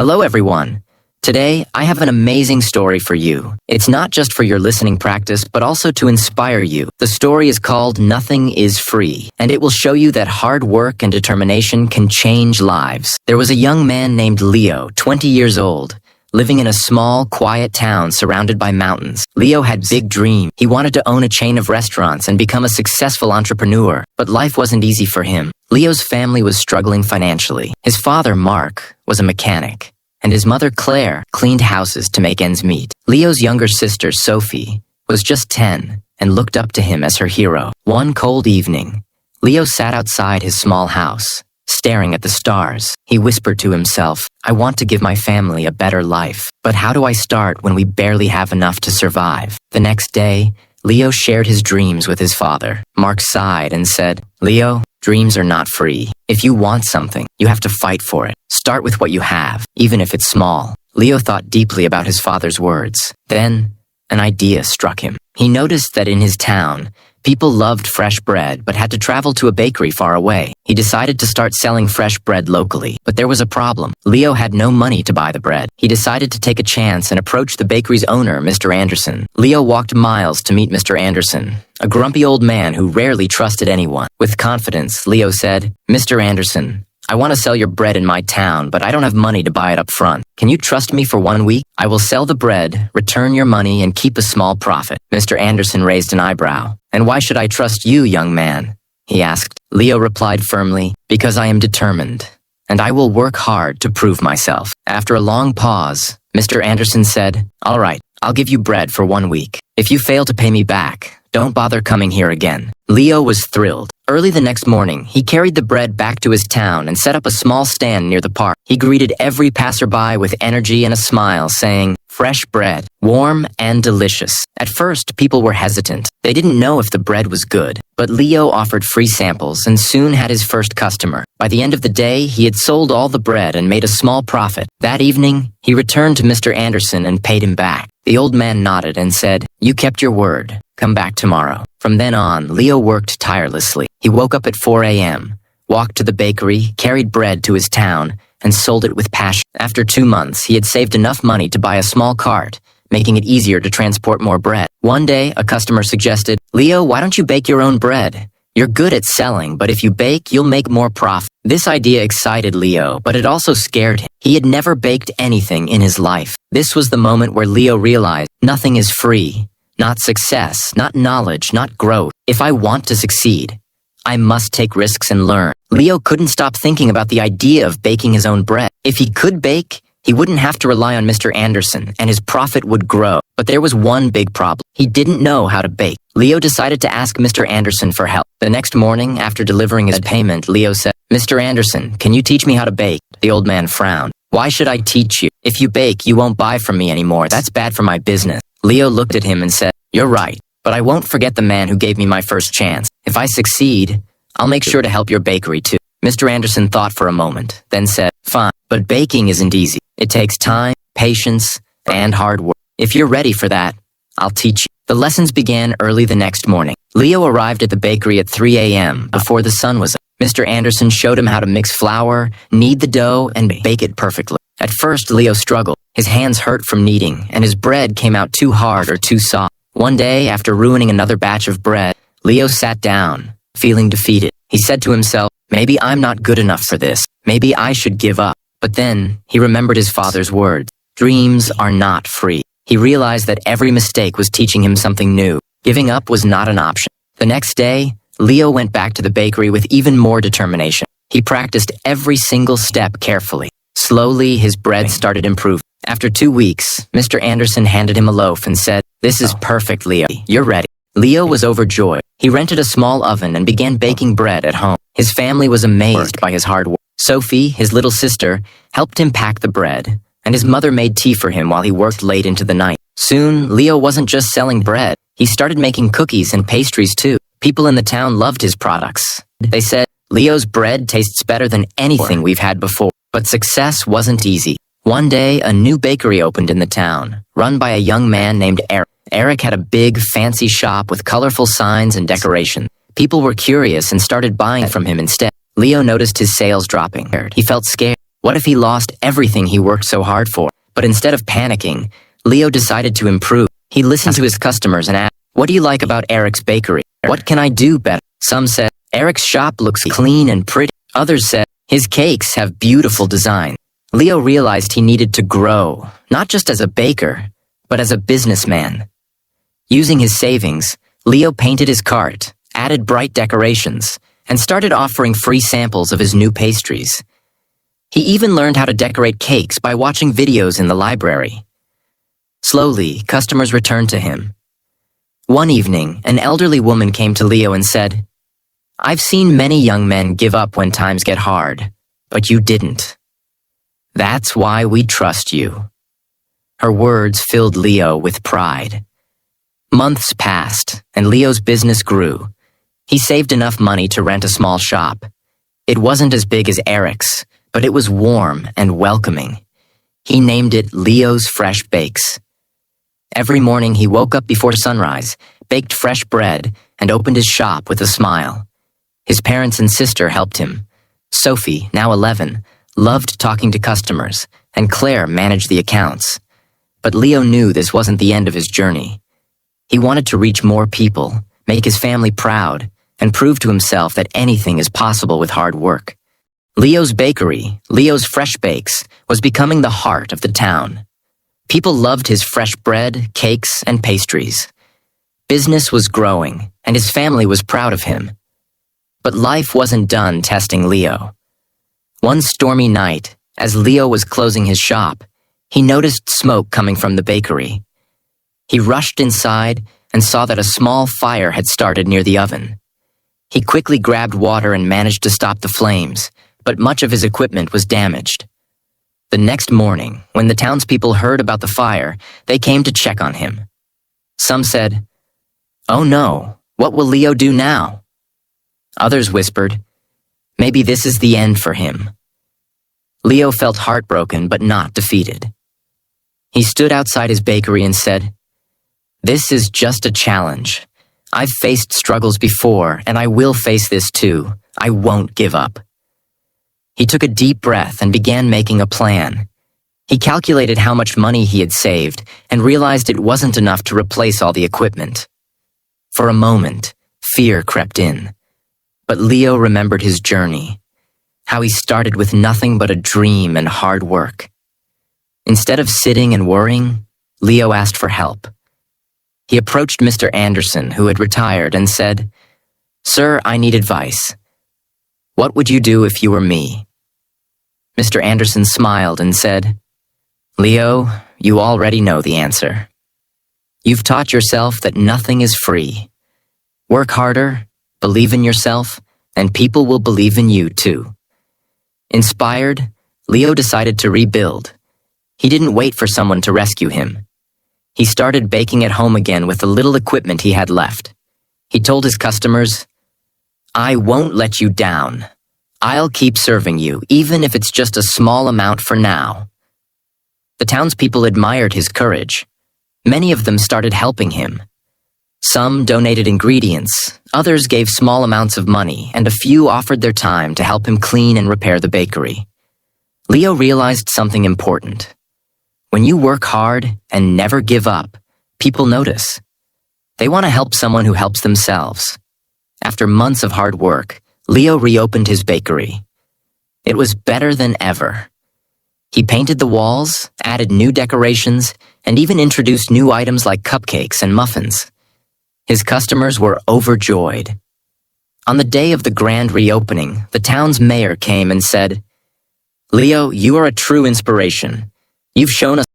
Hello everyone. Today, I have an amazing story for you. It's not just for your listening practice, but also to inspire you. The story is called Nothing is Free, and it will show you that hard work and determination can change lives. There was a young man named Leo, 20 years old, living in a small, quiet town surrounded by mountains. Leo had big dreams. He wanted to own a chain of restaurants and become a successful entrepreneur, but life wasn't easy for him. Leo's family was struggling financially. His father, Mark, was a mechanic, and his mother, Claire, cleaned houses to make ends meet. Leo's younger sister, Sophie, was just 10 and looked up to him as her hero. One cold evening, Leo sat outside his small house, staring at the stars. He whispered to himself, "I want to give my family a better life, but how do I start when we barely have enough to survive?" The next day, Leo shared his dreams with his father. Mark sighed and said, "Leo, dreams are not free. If you want something, you have to fight for it. Start with what you have, even if it's small." Leo thought deeply about his father's words. Then, an idea struck him. He noticed that in his town, people loved fresh bread but had to travel to a bakery far away. He decided to start selling fresh bread locally, but there was a problem. Leo had no money to buy the bread. He decided to take a chance and approach the bakery's owner, Mr. Anderson. Leo walked miles to meet Mr. Anderson, a grumpy old man who rarely trusted anyone. With confidence, Leo said, "Mr. Anderson, I want to sell your bread in my town, but I don't have money to buy it up front. Can you trust me for 1 week? I will sell the bread, return your money, and keep a small profit." Mr. Anderson raised an eyebrow. "And why should I trust you, young man?" he asked. Leo replied firmly, "Because I am determined, and I will work hard to prove myself." After a long pause, Mr. Anderson said, "All right, I'll give you bread for 1 week. If you fail to pay me back, don't bother coming here again." Leo was thrilled. Early the next morning, he carried the bread back to his town and set up a small stand near the park. He greeted every passerby with energy and a smile, saying, "Fresh bread, warm and delicious." At first, people were hesitant. They didn't know if the bread was good, but Leo offered free samples and soon had his first customer. By the end of the day, he had sold all the bread and made a small profit. That evening, he returned to Mr. Anderson and paid him back. The old man nodded and said, "You kept your word. Come back tomorrow." From then on, Leo worked tirelessly. He woke up at 4 a.m., walked to the bakery, carried bread to his town, and sold it with passion. After 2 months, he had saved enough money to buy a small cart, making it easier to transport more bread. One day, a customer suggested, "Leo, why don't you bake your own bread? You're good at selling, but if you bake, you'll make more profit." This idea excited Leo, but it also scared him. He had never baked anything in his life. This was the moment where Leo realized nothing is free. Not success, not knowledge, not growth. If I want to succeed, I must take risks and learn. Leo couldn't stop thinking about the idea of baking his own bread. If he could bake, he wouldn't have to rely on Mr. Anderson, and his profit would grow. But there was one big problem. He didn't know how to bake. Leo decided to ask Mr. Anderson for help. The next morning, after delivering his payment, Leo said, "Mr. Anderson, can you teach me how to bake?" The old man frowned. "Why should I teach you? If you bake, you won't buy from me anymore. That's bad for my business." Leo looked at him and said, "You're right, but I won't forget the man who gave me my first chance. If I succeed, I'll make sure to help your bakery too." Mr. Anderson thought for a moment, then said, "Fine, but baking isn't easy. It takes time, patience, and hard work. If you're ready for that, I'll teach you." The lessons began early the next morning. Leo arrived at the bakery at 3 a.m. before the sun was up. Mr. Anderson showed him how to mix flour, knead the dough, and bake it perfectly. At first, Leo struggled. His hands hurt from kneading, and his bread came out too hard or too soft. One day, after ruining another batch of bread, Leo sat down, feeling defeated. He said to himself, "Maybe I'm not good enough for this. Maybe I should give up." But then, he remembered his father's words. Dreams are not free. He realized that every mistake was teaching him something new. Giving up was not an option. The next day, Leo went back to the bakery with even more determination. He practiced every single step carefully. Slowly, his bread started improving. After 2 weeks, Mr. Anderson handed him a loaf and said, "This is perfect, Leo. You're ready." Leo was overjoyed. He rented a small oven and began baking bread at home. His family was amazed by his hard work. Sophie, his little sister, helped him pack the bread, and his mother made tea for him while he worked late into the night. Soon, Leo wasn't just selling bread. He started making cookies and pastries too. People in the town loved his products. They said, "Leo's bread tastes better than anything we've had before." But success wasn't easy. One day, a new bakery opened in the town, run by a young man named Eric. Eric had a big, fancy shop with colorful signs and decorations. People were curious and started buying from him instead. Leo noticed his sales dropping. He felt scared. What if he lost everything he worked so hard for? But instead of panicking, Leo decided to improve. He listened to his customers and asked, "What do you like about Eric's bakery? What can I do better?" Some said, "Eric's shop looks clean and pretty." Others said, "His cakes have beautiful design." Leo realized he needed to grow, not just as a baker, but as a businessman. Using his savings, Leo painted his cart, added bright decorations, and started offering free samples of his new pastries. He even learned how to decorate cakes by watching videos in the library. Slowly, customers returned to him. One evening, an elderly woman came to Leo and said, "I've seen many young men give up when times get hard, but you didn't. That's why we trust you." Her words filled Leo with pride. Months passed, and Leo's business grew. He saved enough money to rent a small shop. It wasn't as big as Eric's, but it was warm and welcoming. He named it Leo's Fresh Bakes. Every morning he woke up before sunrise, baked fresh bread, and opened his shop with a smile. His parents and sister helped him. Sophie, now 11, loved talking to customers, and Claire managed the accounts. But Leo knew this wasn't the end of his journey. He wanted to reach more people, make his family proud, and prove to himself that anything is possible with hard work. Leo's bakery, Leo's Fresh Bakes, was becoming the heart of the town. People loved his fresh bread, cakes, and pastries. Business was growing, and his family was proud of him. But life wasn't done testing Leo. One stormy night, as Leo was closing his shop, he noticed smoke coming from the bakery. He rushed inside and saw that a small fire had started near the oven. He quickly grabbed water and managed to stop the flames, but much of his equipment was damaged. The next morning, when the townspeople heard about the fire, they came to check on him. Some said, "Oh no, what will Leo do now?" Others whispered, "Maybe this is the end for him." Leo felt heartbroken but not defeated. He stood outside his bakery and said, "This is just a challenge. I've faced struggles before, and I will face this too. I won't give up." He took a deep breath and began making a plan. He calculated how much money he had saved and realized it wasn't enough to replace all the equipment. For a moment, fear crept in. But Leo remembered his journey, how he started with nothing but a dream and hard work. Instead of sitting and worrying, Leo asked for help. He approached Mr. Anderson, who had retired, and said, "Sir, I need advice. What would you do if you were me?" Mr. Anderson smiled and said, "Leo, you already know the answer. You've taught yourself that nothing is free. Work harder, believe in yourself, and people will believe in you too." Inspired, Leo decided to rebuild. He didn't wait for someone to rescue him. He started baking at home again with the little equipment he had left. He told his customers, "I won't let you down. I'll keep serving you, even if it's just a small amount for now." The townspeople admired his courage. Many of them started helping him. Some donated ingredients, others gave small amounts of money, and a few offered their time to help him clean and repair the bakery. Leo realized something important. When you work hard and never give up, people notice. They want to help someone who helps themselves. After months of hard work, Leo reopened his bakery. It was better than ever. He painted the walls, added new decorations, and even introduced new items like cupcakes and muffins. His customers were overjoyed. On the day of the grand reopening, the town's mayor came and said, "Leo, you are a true inspiration. You've shown us